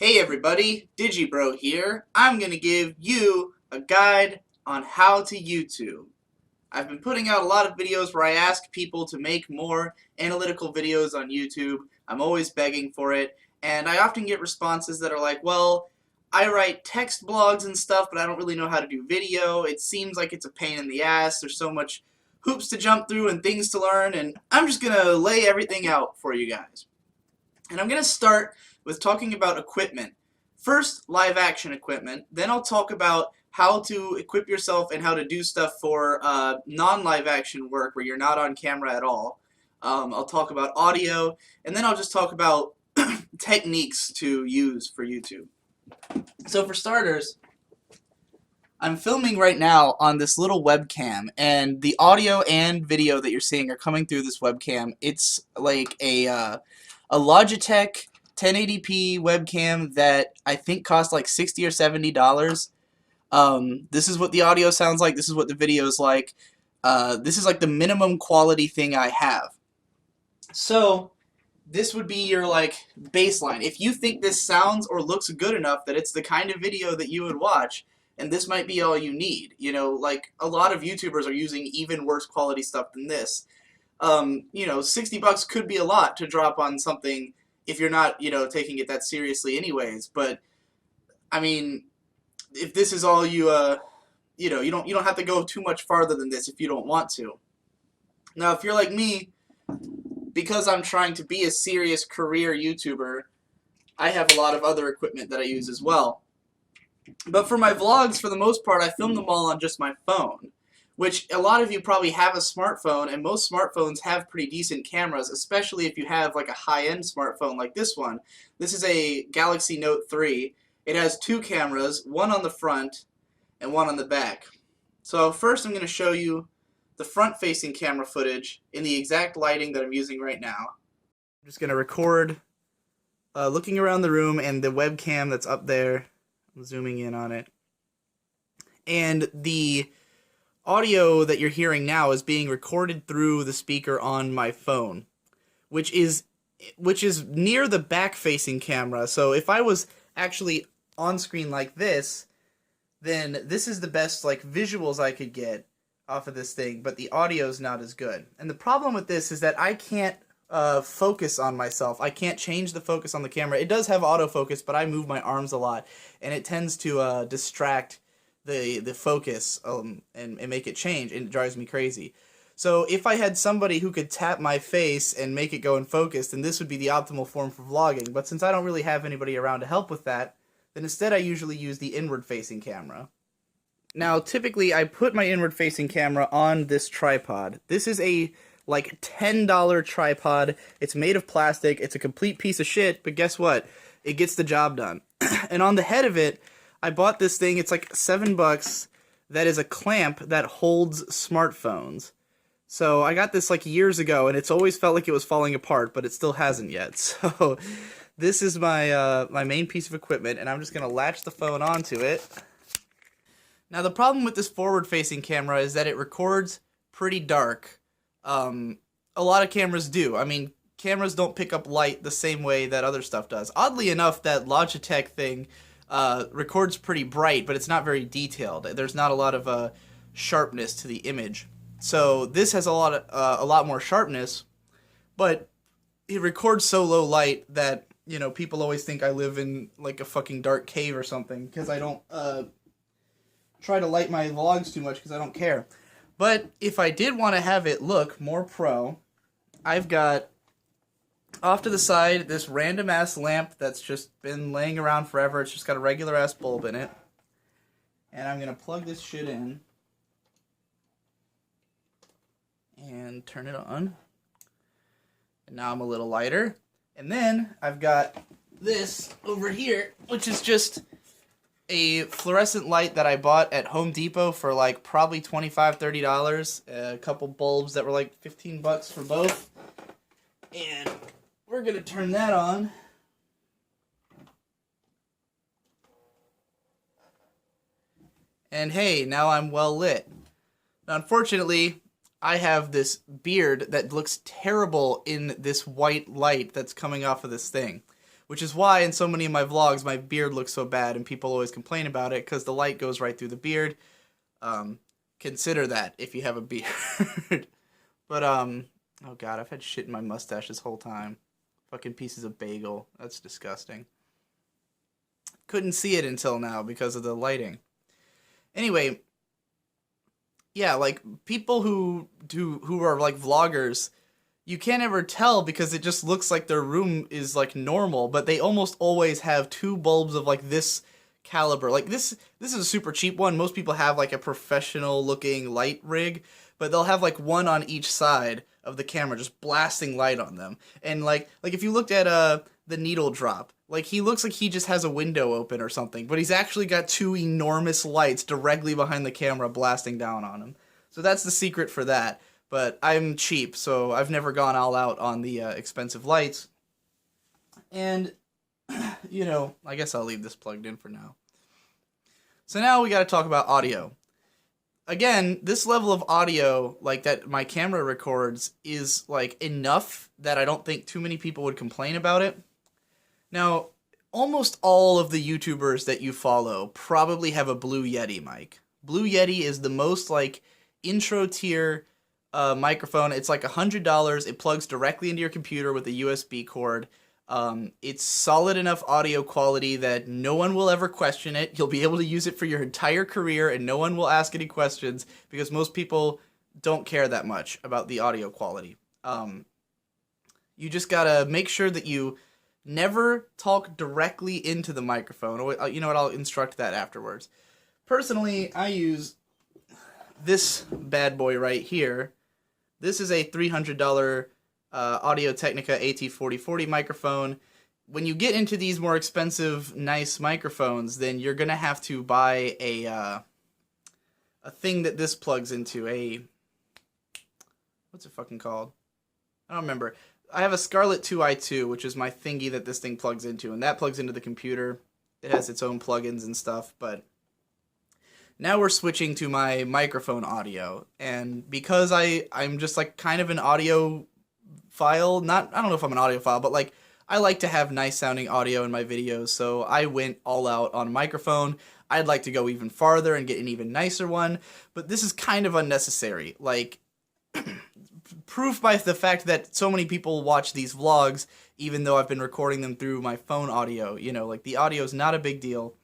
Hey everybody, DigiBro here. I'm going to give you a guide on how to YouTube. I've been putting out a lot of videos where I ask people to make more analytical videos on YouTube. I'm always begging for it, and I often get responses that are like, well, I write text blogs and stuff, but I don't really know how to do video. It seems like it's a pain in the ass. There's so much hoops to jump through and things to learn, and I'm just going to lay everything out for you guys. And I'm going to start with talking about equipment. First, live action equipment. Then I'll talk about how to equip yourself and how to do stuff for non-live action work where you're not on camera at all. I'll talk about audio, and then I'll just talk about techniques to use for YouTube. So for starters, I'm filming right now on this little webcam, and the audio and video that you're seeing are coming through this webcam. It's like a Logitech 1080p webcam that I think cost like $60 or $70. This is what the audio sounds like. This is what the video is like. This is like the minimum quality thing I have. So this would be your like baseline. If you think this sounds or looks good enough that it's the kind of video that you would watch, and this might be all you need. You know, like a lot of YouTubers are using even worse quality stuff than this. You know, $60 could be a lot to drop on something if you're not, you know, taking it that seriously anyways. But I mean, if this is all you, you know, you don't have to go too much farther than this if you don't want to. Now, if you're like me, because I'm trying to be a serious career YouTuber, I have a lot of other equipment that I use as well. But for my vlogs, for the most part, I film them all on just my phone, which a lot of you probably have a smartphone, and most smartphones have pretty decent cameras, especially if you have like a high-end smartphone like this one. This is a Galaxy Note 3. It has two cameras, one on the front and one on the back. So first I'm going to show you the front-facing camera footage in the exact lighting that I'm using right now. I'm just going to record looking around the room and the webcam that's up there. I'm zooming in on it. And the audio that you're hearing now is being recorded through the speaker on my phone, which is near the back-facing camera. So if I was actually on screen like this, then this is the best like visuals I could get off of this thing, but the audio is not as good. And the problem with this is that I can't focus on myself. I can't change the focus on the camera. It does have autofocus, but I move my arms a lot, and it tends to distract the focus and make it change, and it drives me crazy. So if I had somebody who could tap my face and make it go in focus, then this would be the optimal form for vlogging. But since I don't really have anybody around to help with that, then instead I usually use the inward-facing camera. Now, typically I put my inward-facing camera on this tripod. This is a like $10 tripod. It's made of plastic. It's a complete piece of shit, but guess what? It gets the job done. And on the head of it, I bought this thing. It's like $7. That is a clamp that holds smartphones. So I got this like years ago, and it's always felt like it was falling apart, but it still hasn't yet. So this is my my main piece of equipment, and I'm just gonna latch the phone onto it. Now the problem with this forward-facing camera is that it records pretty dark. A lot of cameras do. I mean, cameras don't pick up light the same way that other stuff does. Oddly enough, that Logitech thing records pretty bright, but it's not very detailed. There's not a lot of sharpness to the image. So this has a lot more sharpness, but it records so low light that, you know, people always think I live in like a fucking dark cave or something, because I don't try to light my vlogs too much because I don't care. But if I did want to have it look more pro, I've got off to the side this random ass lamp that's just been laying around forever. It's just got a regular ass bulb in it. And I'm going to plug this shit in and turn it on. And now I'm a little lighter. And then I've got this over here, which is just a fluorescent light that I bought at Home Depot for like probably $25, $30. A couple bulbs that were like $15 for both. And we're going to turn that on. And hey, now I'm well lit. Now, unfortunately, I have this beard that looks terrible in this white light that's coming off of this thing, which is why in so many of my vlogs my beard looks so bad and people always complain about it because the light goes right through the beard. Consider that if you have a beard. But, oh god, I've had shit in my mustache this whole time. Fucking pieces of bagel. That's disgusting. Couldn't see it until now because of the lighting. Anyway, yeah, like, people who are, like, vloggers, you can't ever tell because it just looks like their room is, like, normal, but they almost always have two bulbs of, like, this caliber. Like, this is a super cheap one. Most people have, like, a professional-looking light rig, but they'll have, like, one on each side of the camera just blasting light on them. And, like if you looked at, the needle drop, like, he looks like he just has a window open or something, but he's actually got two enormous lights directly behind the camera blasting down on him. So that's the secret for that. But I'm cheap, so I've never gone all out on the expensive lights. And, you know, I guess I'll leave this plugged in for now. So now we gotta talk about audio. Again, this level of audio, like, that my camera records is, like, enough that I don't think too many people would complain about it. Now, almost all of the YouTubers that you follow probably have a Blue Yeti mic. Blue Yeti is the most, like, intro tier microphone. It's like $100. It plugs directly into your computer with a USB cord. It's solid enough audio quality that no one will ever question it. You'll be able to use it for your entire career and no one will ask any questions because most people don't care that much about the audio quality. You just gotta make sure that you never talk directly into the microphone. You know what, I'll instruct that afterwards. Personally, I use this bad boy right here. This is a $300 Audio-Technica AT4040 microphone. When you get into these more expensive, nice microphones, then you're gonna have to buy a thing that this plugs into. What's it fucking called? I don't remember. I have a Scarlett 2i2, which is my thingy that this thing plugs into, and that plugs into the computer. It has its own plugins and stuff, but now we're switching to my microphone audio, and because I'm just, like, kind of an audio file, I don't know if I'm an audiophile, but, like, I like to have nice sounding audio in my videos, so I went all out on a microphone. I'd like to go even farther and get an even nicer one, but this is kind of unnecessary. Like, proof by the fact that so many people watch these vlogs, even though I've been recording them through my phone audio. You know, like, the audio is not a big deal.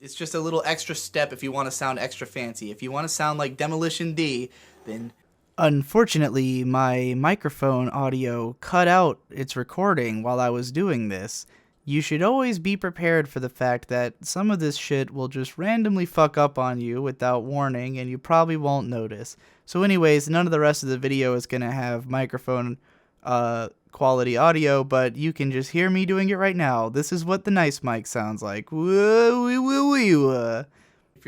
It's just a little extra step if you want to sound extra fancy. If you want to sound like Demolition D, then unfortunately, my microphone audio cut out its recording while I was doing this. You should always be prepared for the fact that some of this shit will just randomly fuck up on you without warning and you probably won't notice. So anyways, none of the rest of the video is going to have microphone quality audio, but you can just hear me doing it right now. This is what the nice mic sounds like. If you're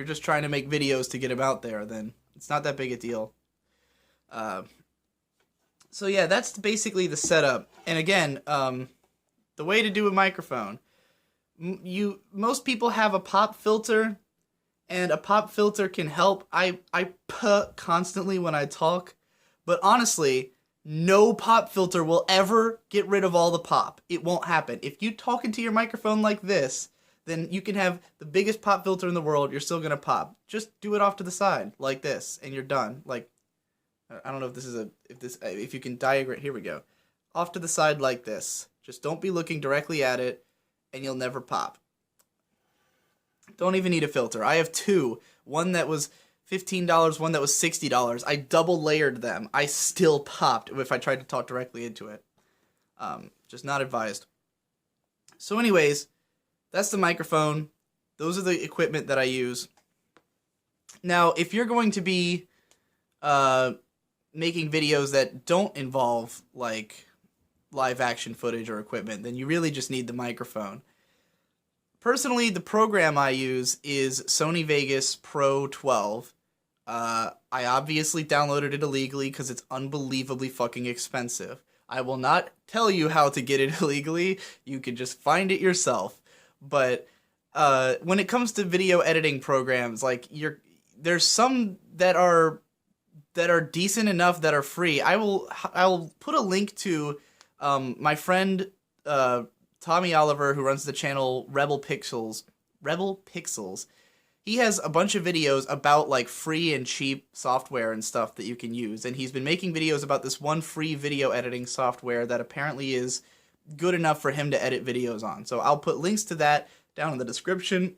just trying to make videos to get them out there, then it's not that big a deal. So yeah, that's basically the setup. And again, the way to do a microphone, most people have a pop filter, and a pop filter can help. I puh constantly when I talk, but honestly, no pop filter will ever get rid of all the pop. It won't happen. If you talk into your microphone like this, then you can have the biggest pop filter in the world, you're still gonna pop. Just do it off to the side, like this, and you're done. Like, I don't know if this is if you can diagram, here we go. Off to the side like this. Just don't be looking directly at it, and you'll never pop. Don't even need a filter. I have two. One that was $15, one that was $60. I double layered them. I still popped if I tried to talk directly into it. Just not advised. So anyways, that's the microphone. Those are the equipment that I use. Now, if you're going to be making videos that don't involve, like, live action footage or equipment, then you really just need the microphone. Personally, the program I use is Sony Vegas Pro 12. I obviously downloaded it illegally because it's unbelievably fucking expensive. I will not tell you how to get it illegally. You can just find it yourself. But when it comes to video editing programs, like, there's some that are decent enough that are free. I will put a link to my friend Tommy Oliver, who runs the channel Rebel Pixels, he has a bunch of videos about like free and cheap software and stuff that you can use. And he's been making videos about this one free video editing software that apparently is good enough for him to edit videos on. So I'll put links to that down in the description.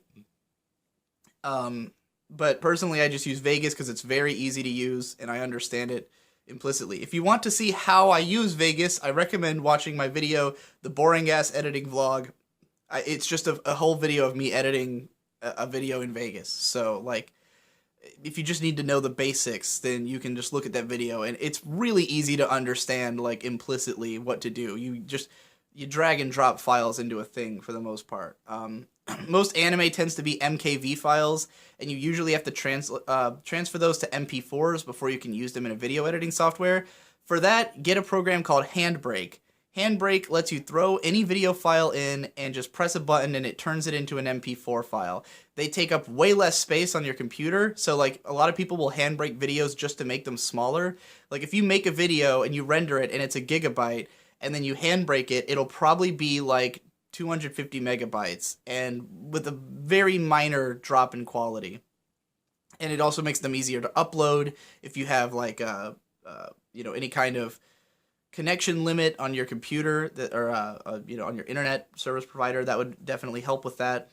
But personally, I just use Vegas because it's very easy to use and I understand it implicitly. If you want to see how I use Vegas, I recommend watching my video, the Boring Ass Editing Vlog. It's just a whole video of me editing a video in Vegas. So, like, if you just need to know the basics, then you can just look at that video, and it's really easy to understand, like, implicitly what to do. You drag and drop files into a thing for the most part. Most anime tends to be MKV files, and you usually have to transfer those to MP4s before you can use them in a video editing software. For that, get a program called Handbrake. Handbrake lets you throw any video file in and just press a button and it turns it into an MP4 file. They take up way less space on your computer, so like a lot of people will handbrake videos just to make them smaller. Like if you make a video and you render it and it's a gigabyte and then you handbrake it, it'll probably be like 250 megabytes and with a very minor drop in quality. And it also makes them easier to upload if you have like any kind of connection limit on your computer or on your internet service provider. That would definitely help with that.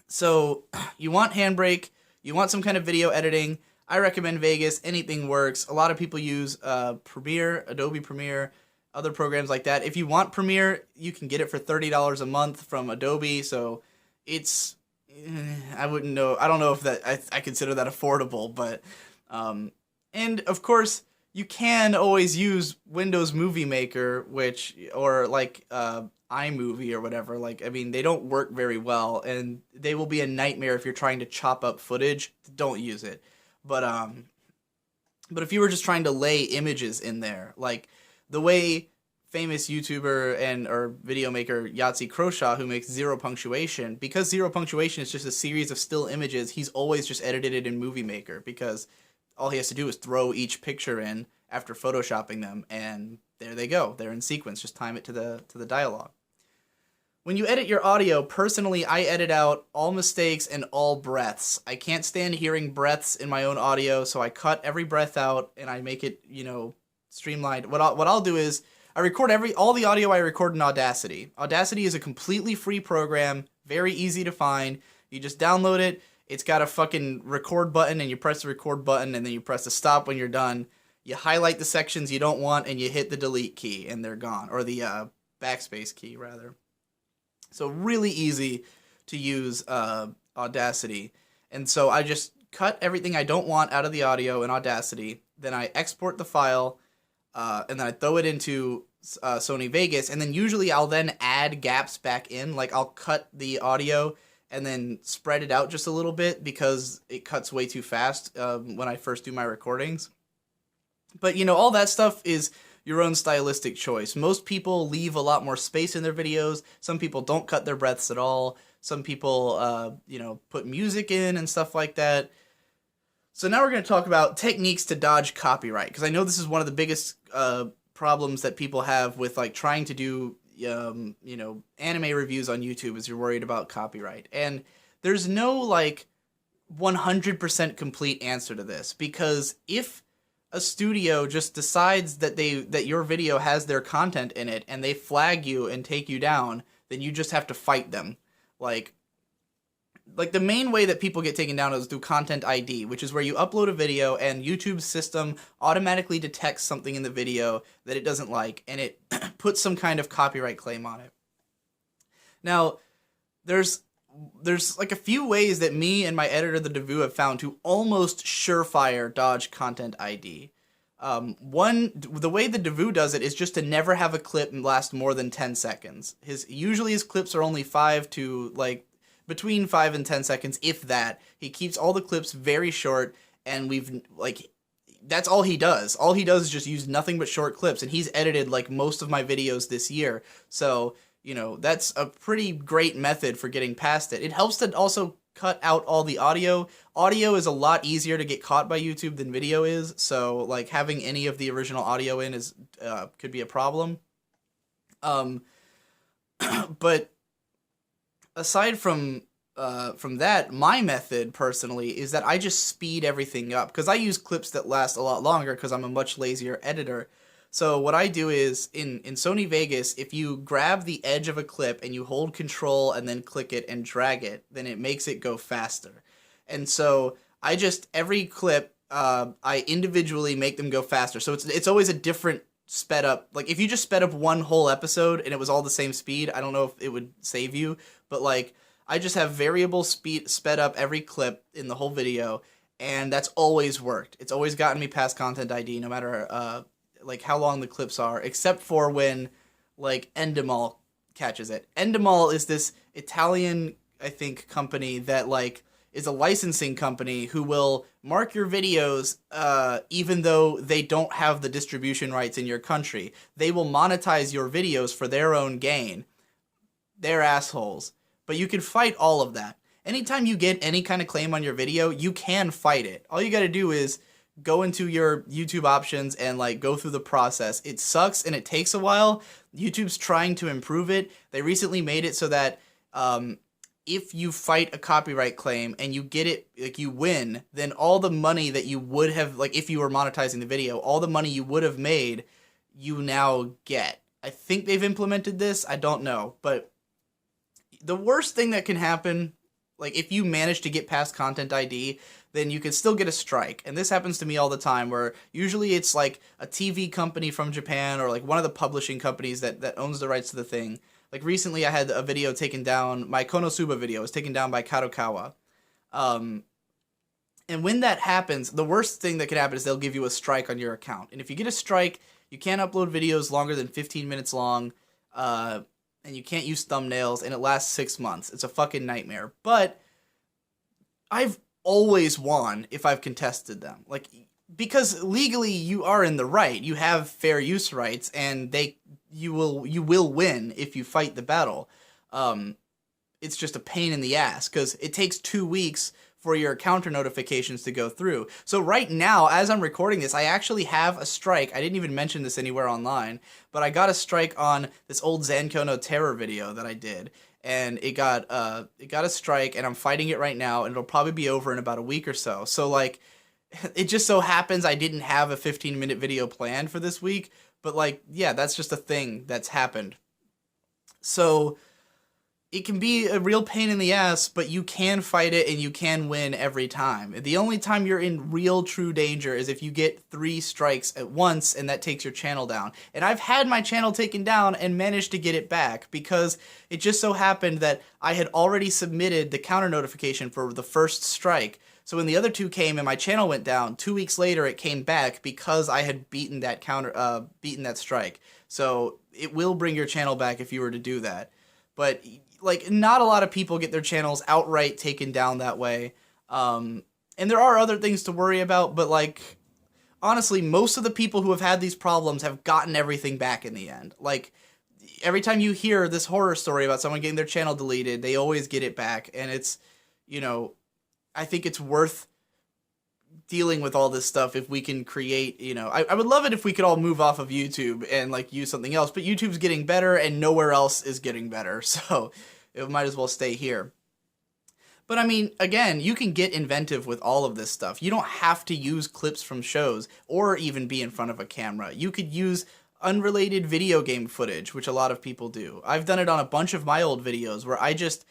So you want Handbrake, you want some kind of video editing. I recommend Vegas. Anything works. A lot of people use Premiere, Adobe Premiere, other programs like that. If you want Premiere, you can get it for $30 a month from Adobe. So it's I wouldn't know. I don't know if that I consider that affordable, but and of course you can always use Windows Movie Maker, or like iMovie or whatever. Like, I mean, they don't work very well, and they will be a nightmare if you're trying to chop up footage. Don't use it. But if you were just trying to lay images in there, like the way famous YouTuber or video maker Yahtzee Croshaw, who makes Zero Punctuation, because Zero Punctuation is just a series of still images, he's always just edited it in Movie Maker because all he has to do is throw each picture in after photoshopping them, and there they go. They're in sequence. Just time it to the dialogue. When you edit your audio, personally, I edit out all mistakes and all breaths. I can't stand hearing breaths in my own audio, so I cut every breath out and I make it, streamlined. What I'll do is I record all the audio I record in Audacity. Audacity is a completely free program, very easy to find. You just download it. It's got a fucking record button, and you press the record button, and then you press the stop when you're done. You highlight the sections you don't want, and you hit the delete key, and they're gone. Or the backspace key, rather. So really easy to use Audacity. And so I just cut everything I don't want out of the audio in Audacity. Then I export the file, and then I throw it into Sony Vegas. And then usually I'll then add gaps back in. Like I'll cut the audio and then spread it out just a little bit because it cuts way too fast when I first do my recordings. But, all that stuff is your own stylistic choice. Most people leave a lot more space in their videos. Some people don't cut their breaths at all. Some people, put music in and stuff like that. So now we're going to talk about techniques to dodge copyright, because I know this is one of the biggest problems that people have with, like, trying to do anime reviews on YouTube is you're worried about copyright. And there's no, 100% complete answer to this, because if a studio just decides that your video has their content in it and they flag you and take you down, then you just have to fight them. Like the main way that people get taken down is through Content ID, which is where you upload a video and YouTube's system automatically detects something in the video that it doesn't like, and it puts some kind of copyright claim on it. Now, there's like a few ways that me and my editor, the Devu, have found to almost surefire dodge Content ID. The way the Devu does it is just to never have a clip last more than 10 seconds. Usually his clips are only between 5 and 10 seconds, if that. He keeps all the clips very short, and that's all he does. All he does is just use nothing but short clips, and he's edited most of my videos this year. So, that's a pretty great method for getting past it. It helps to also cut out all the audio. Audio is a lot easier to get caught by YouTube than video is, so having any of the original audio in could be a problem. But aside from that, my method personally is that I just speed everything up because I use clips that last a lot longer because I'm a much lazier editor. So what I do is in Sony Vegas, if you grab the edge of a clip and you hold control and then click it and drag it, then it makes it go faster. And so I just every clip I individually make them go faster. So it's always a different sped up. Like if you just sped up one whole episode and it was all the same speed, I don't know if it would save you, but like I just have variable speed sped up every clip in the whole video, and that's always worked. It's always gotten me past Content ID, no matter like how long the clips are, except for when like Endemol catches it. Endemol is this Italian, I think, company that like is a licensing company who will mark your videos even though they don't have the distribution rights in your country. They will monetize your videos for their own gain. They're assholes. But you can fight all of that. Anytime you get any kind of claim on your video, you can fight it. All you gotta do is go into your YouTube options and like go through the process. It sucks and it takes a while. YouTube's trying to improve it. They recently made it so that if you fight a copyright claim and you get it, like you win, then all the money that you would have, like if you were monetizing the video, all the money you would have made, you now get. I think they've implemented this. I don't know, but the worst thing that can happen, like if you manage to get past Content ID, then you can still get a strike. And this happens to me all the time, where usually it's like a TV company from Japan or like one of the publishing companies that owns the rights to the thing. Like recently I had a video taken down, my Konosuba video was taken down by Kadokawa. And when that happens, the worst thing that could happen is they'll give you a strike on your account. And if you get a strike, you can't upload videos longer than 15 minutes long, and you can't use thumbnails, and it lasts 6 months. It's a fucking nightmare. But I've always won if I've contested them. Like, because legally you are in the right. You have fair use rights, and you will win if you fight the battle. It's just a pain in the ass, because it takes 2 weeks for your counter notifications to go through. So right now, as I'm recording this, I actually have a strike. I didn't even mention this anywhere online, but I got a strike on this old Zanko no Terror video that I did, and it got a strike, and I'm fighting it right now, and it'll probably be over in about a week or so. So like, it just so happens I didn't have a 15-minute video planned for this week, but like, yeah, that's just a thing that's happened. So it can be a real pain in the ass, but you can fight it and you can win every time. The only time you're in real true danger is if you get 3 strikes at once and that takes your channel down. And I've had my channel taken down and managed to get it back because it just so happened that I had already submitted the counter notification for the first strike. So when the other 2 came and my channel went down, 2 weeks later it came back because I had beaten that strike. So it will bring your channel back if you were to do that. But like, not a lot of people get their channels outright taken down that way. And there are other things to worry about, but like, honestly, most of the people who have had these problems have gotten everything back in the end. Like, every time you hear this horror story about someone getting their channel deleted, they always get it back. And it's, you know, I think it's worth dealing with all this stuff if we can create, you know, I would love it if we could all move off of YouTube and like use something else, but YouTube's getting better and nowhere else is getting better, so it might as well stay here. But I mean, again, you can get inventive with all of this stuff. You don't have to use clips from shows or even be in front of a camera. You could use unrelated video game footage, which a lot of people do. I've done it on a bunch of my old videos where I just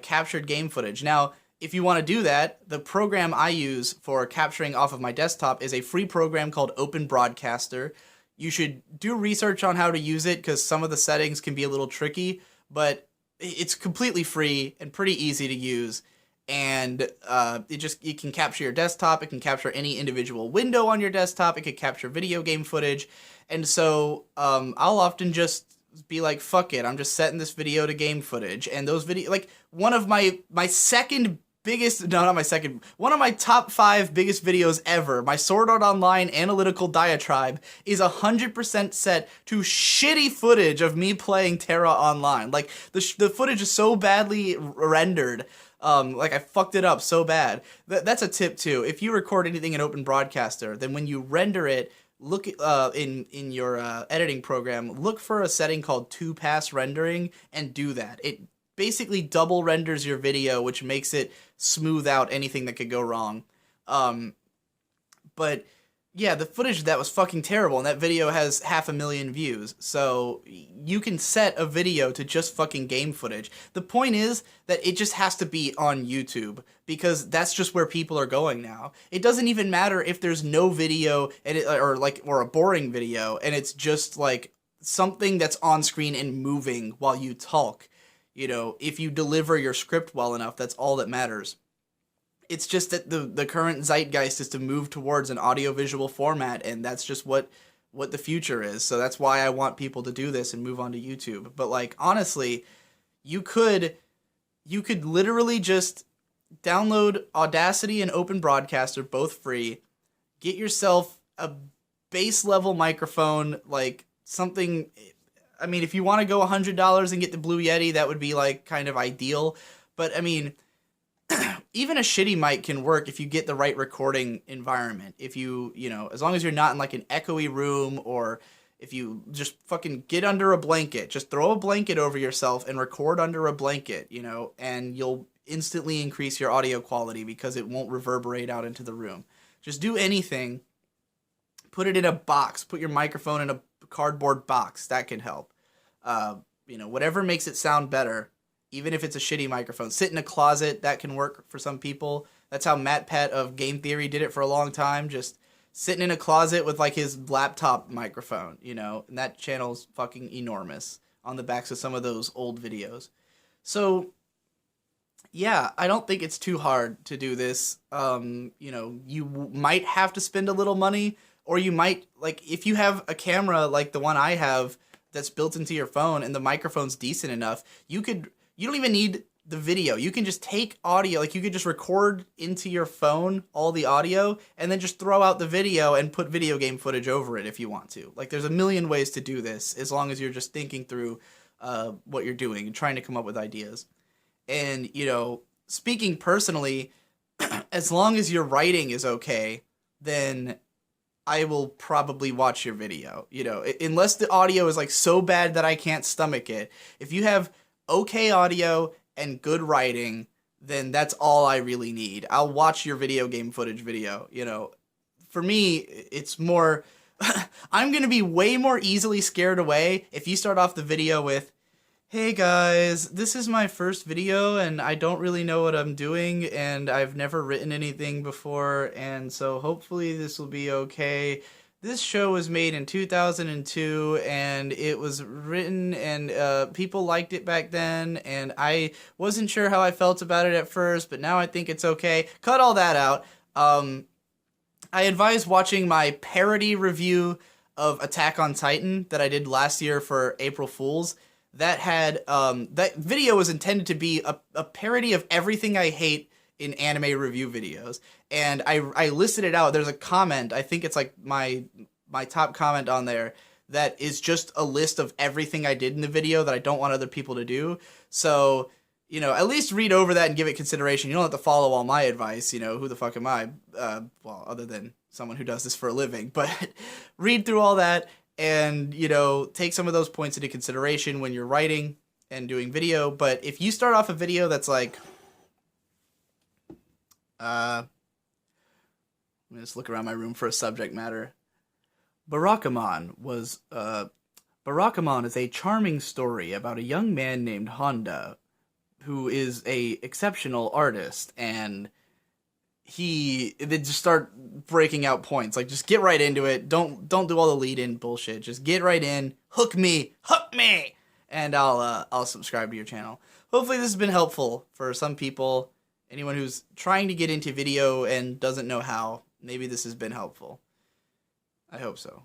captured game footage. Now, if you want to do that, the program I use for capturing off of my desktop is a free program called Open Broadcaster. You should do research on how to use it because some of the settings can be a little tricky, but it's completely free and pretty easy to use. And it can capture your desktop, it can capture any individual window on your desktop, it can capture video game footage. And so I'll often just be like, fuck it, I'm just setting this video to game footage. And those like one of my second biggest, no, not my second, one of my top 5 biggest videos ever, my Sword Art Online analytical diatribe, is 100% set to shitty footage of me playing Terra Online. Like, the footage is so badly rendered, like I fucked it up so bad. That's a tip too. If you record anything in Open Broadcaster, then when you render it, look in your editing program, look for a setting called 2-pass rendering and do that. It basically double renders your video, which makes it smooth out anything that could go wrong. But yeah, the footage of that was fucking terrible, and that video has 500,000 views. So you can set a video to just fucking game footage. The point is that it just has to be on YouTube, because that's just where people are going now. It doesn't even matter if there's no video and or a boring video, and it's just like something that's on screen and moving while you talk. You know, if you deliver your script well enough, that's all that matters. It's just that the current zeitgeist is to move towards an audiovisual format, and that's just what the future is. So that's why I want people to do this and move on to YouTube. But like, honestly, you could literally just download Audacity and Open Broadcaster, both free. Get yourself a base level microphone, like something. I mean, if you want to go $100 and get the Blue Yeti, that would be like kind of ideal. But I mean, even a shitty mic can work if you get the right recording environment. If you know, as long as you're not in like an echoey room, or if you just fucking get under a blanket, just throw a blanket over yourself and record under a blanket, you know, and you'll instantly increase your audio quality because it won't reverberate out into the room. Just do anything. Put it in a box. Put your microphone in a cardboard box. That can help. You know, whatever makes it sound better. Even if it's a shitty microphone. Sit in a closet, that can work for some people. That's how Matt Pett of Game Theory did it for a long time. Just sitting in a closet with like his laptop microphone, you know. And that channel's fucking enormous on the backs of some of those old videos. So, yeah, I don't think it's too hard to do this. You know, you might have to spend a little money, or you might, like, if you have a camera like the one I have that's built into your phone and the microphone's decent enough, you don't even need the video. You can just take audio, like you could just record into your phone all the audio and then just throw out the video and put video game footage over it if you want to. Like, there's a million ways to do this as long as you're just thinking through what you're doing and trying to come up with ideas. And, you know, speaking personally, as long as your writing is okay, then I will probably watch your video. You know, unless the audio is like so bad that I can't stomach it. If you have okay audio and good writing, then that's all I really need. I'll watch your video game footage video. You know, for me, it's more, I'm going to be way more easily scared away if you start off the video with, hey guys, this is my first video and I don't really know what I'm doing and I've never written anything before, and so hopefully this will be okay. This show was made in 2002, and it was written, and people liked it back then, and I wasn't sure how I felt about it at first, but now I think it's okay. Cut all that out. I advise watching my parody review of Attack on Titan that I did last year for April Fools. That had, that video was intended to be a parody of everything I hate in anime review videos, and I listed it out. There's a comment, I think it's like my top comment on there, that is just a list of everything I did in the video that I don't want other people to do. So, you know, at least read over that and give it consideration. You don't have to follow all my advice, you know, who the fuck am I? Well, other than someone who does this for a living, but read through all that and, you know, take some of those points into consideration when you're writing and doing video. But if you start off a video that's like, let me just look around my room for a subject matter. Barakamon is a charming story about a young man named Honda who is a exceptional artist, and they just start breaking out points. Like, just get right into it. Don't do all the lead-in bullshit. Just get right in. Hook me, and I'll subscribe to your channel. Hopefully this has been helpful for some people. Anyone who's trying to get into video and doesn't know how, maybe this has been helpful. I hope so.